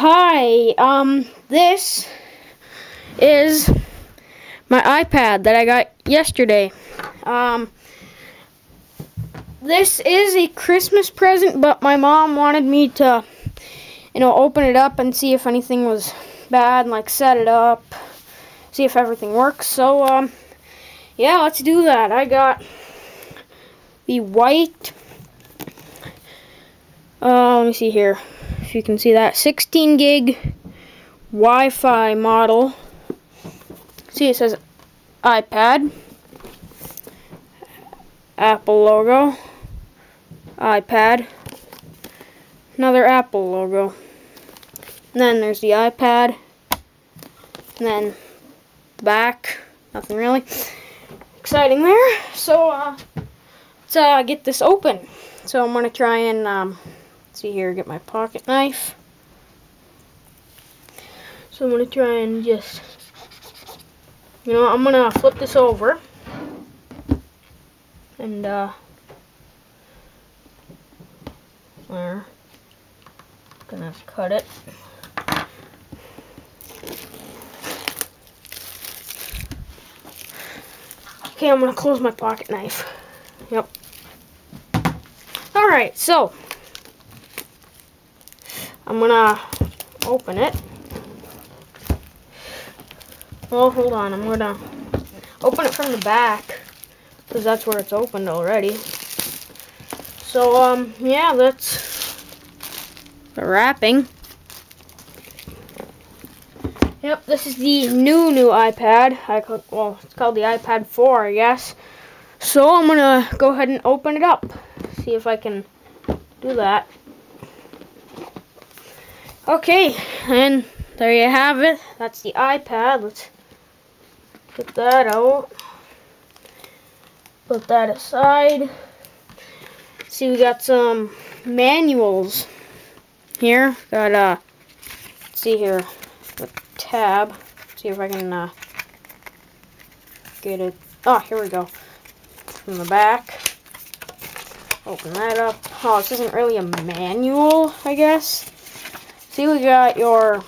Hi, this is my iPad that I got yesterday. This is a Christmas present, but my mom wanted me to, open it up and see if anything was bad, and like set it up, see if everything works. So, yeah, let's do that. I got the white, let me see here, if you can see that, 16 gig Wi-Fi model. See, it says iPad, Apple logo, iPad, another Apple logo. And then there's the iPad, and then back, nothing really exciting there. So let's get this open. So I'm gonna try and see here, get my pocket knife. So I'm gonna try and just, I'm gonna flip this over and we're gonna cut it. Okay, I'm gonna close my pocket knife. Yep. Alright, so I'm gonna open it. Well, hold on, I'm gonna open it from the back, because that's where it's opened already. So, yeah, that's the wrapping. Yep, this is the new iPad. It's called the iPad 4, I guess. So I'm gonna go ahead and open it up. See if I can do that. Okay, and there you have it. That's the iPad. Let's get that out. Put that aside. See, we got some manuals here. Got let's see here, a tab. See if I can get it. Oh, here we go. From the back. Open that up. Oh, this isn't really a manual, I guess. See, we got your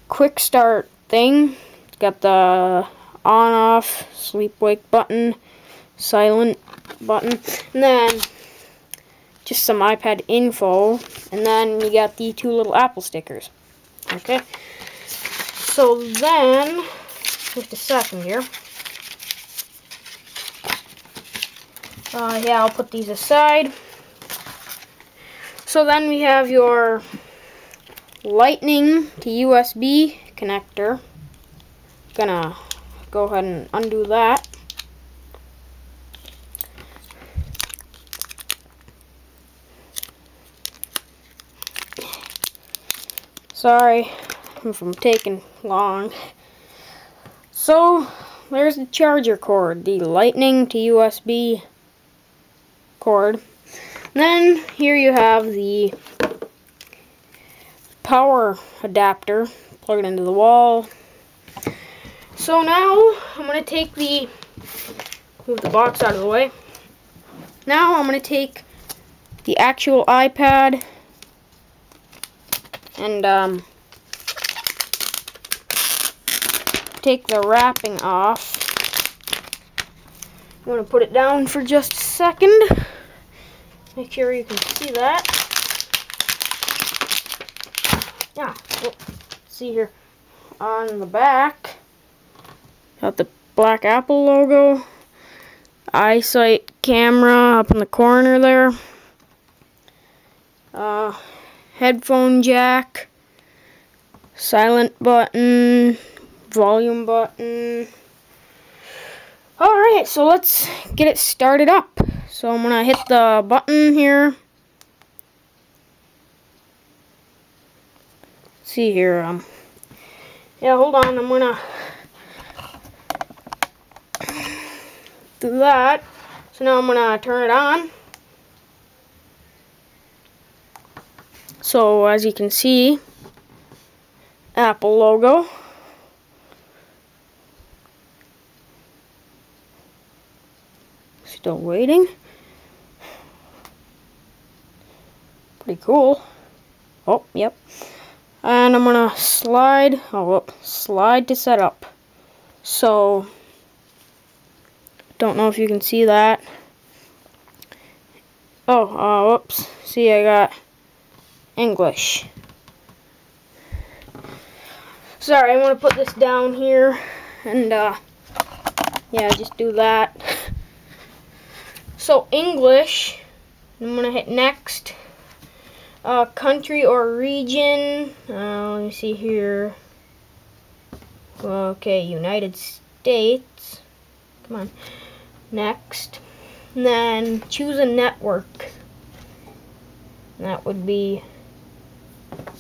quick start thing. Got the on-off, sleep-wake button, silent button, and then just some iPad info, and then you got the two little Apple stickers. Okay, so then, just a second here. Yeah, I'll put these aside. So then we have your Lightning to USB connector. Gonna go ahead and undo that. Sorry if I'm taking long. So there's the charger cord, the Lightning to USB cord. Then here you have the power adapter, plug it into the wall. So now I'm going to move the box out of the way. Now I'm going to take the actual iPad and take the wrapping off. I'm going to put it down for just a second. Make sure you can see that. Yeah, see here on the back, got the black Apple logo, eyesight camera up in the corner there, headphone jack, silent button, volume button. Alright, so let's get it started up. So I'm gonna hit the button here. Let's see here, yeah, hold on, I'm gonna do that. So now I'm gonna turn it on. So as you can see, Apple logo. Still waiting. Pretty cool. Oh, yep. And I'm gonna slide to setup. So don't know if you can see that. Oh, whoops. See, I got English. Sorry, I'm gonna put this down here and yeah, just do that. So English, I'm gonna hit next. Country or region, let me see here. Okay, United States. Come on. Next. And then choose a network. That would be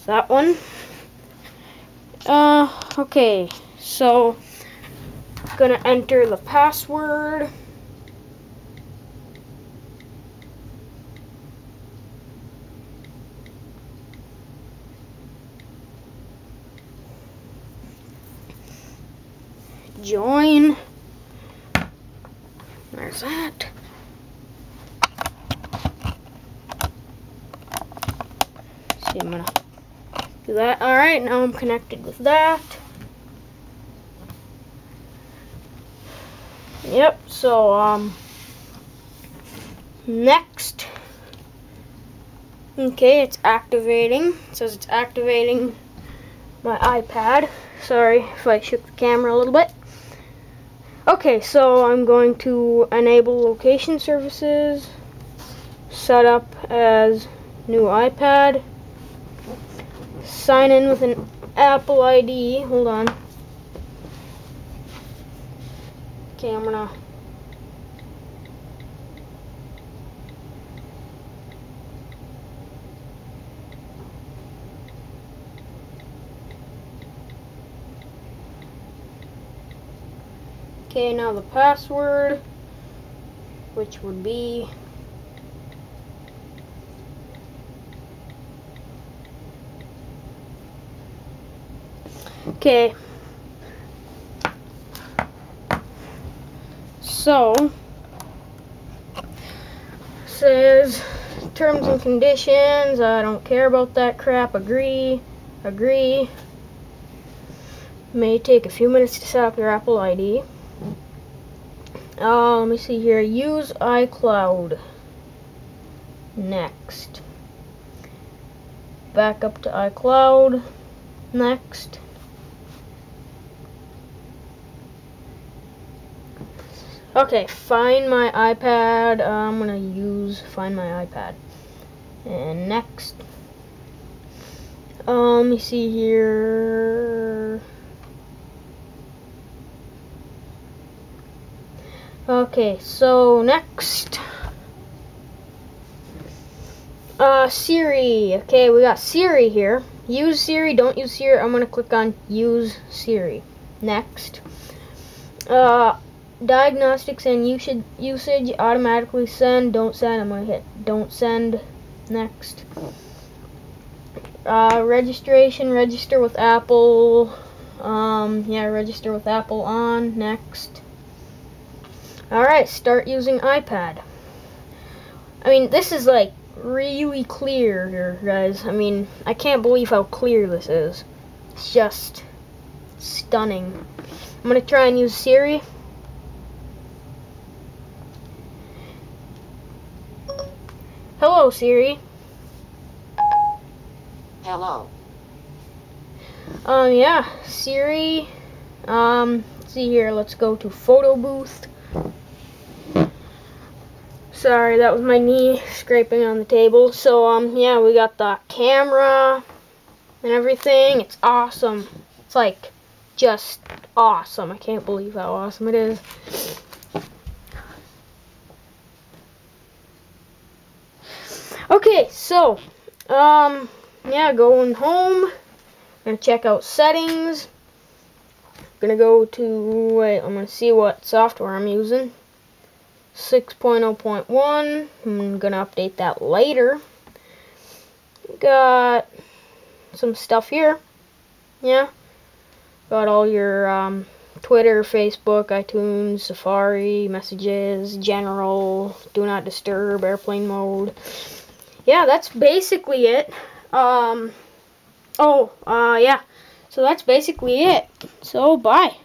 that one. Okay, so gonna enter the password. Join. There's that. See, I'm gonna do that. Alright, now I'm connected with that. Yep, so next. Okay, it's activating. It says it's activating my iPad. Sorry if I shook the camera a little bit. Okay, so I'm going to enable location services, set up as new iPad, sign in with an Apple ID. Hold on. Okay, I'm gonna okay, now the password, which would be okay. So says terms and conditions. I don't care about that crap. Agree. May take a few minutes to set up your Apple ID. Let me see here. Use iCloud. Next. Back up to iCloud. Next. Okay, find my iPad. I'm gonna use find my iPad. And next. Let me see here. Okay, so next. Siri. Okay, we got Siri here. Use Siri, don't use Siri. I'm gonna click on use Siri. Next. Diagnostics and usage automatically send, don't send. I'm gonna hit don't send. Next. Registration, register with Apple. Yeah, register with Apple on. Next. Alright, start using iPad. I mean, this is like really clear here, guys. I mean, I can't believe how clear this is. It's just stunning. I'm gonna try and use Siri. Hello, Siri. Hello. Yeah, Siri. Let's see here. Let's go to photo booth. Sorry, that was my knee scraping on the table. So, yeah, we got the camera and everything. It's awesome. It's like just awesome. I can't believe how awesome it is. Okay, so, yeah, going home. Gonna check out settings. Gonna go to, wait, I'm gonna see what software I'm using. 6.0.1. I'm gonna update that later. Got some stuff here. Yeah. Got all your Twitter, Facebook, iTunes, Safari, messages, general, do not disturb, airplane mode. Yeah, that's basically it. Oh, yeah. So that's basically it. So, bye.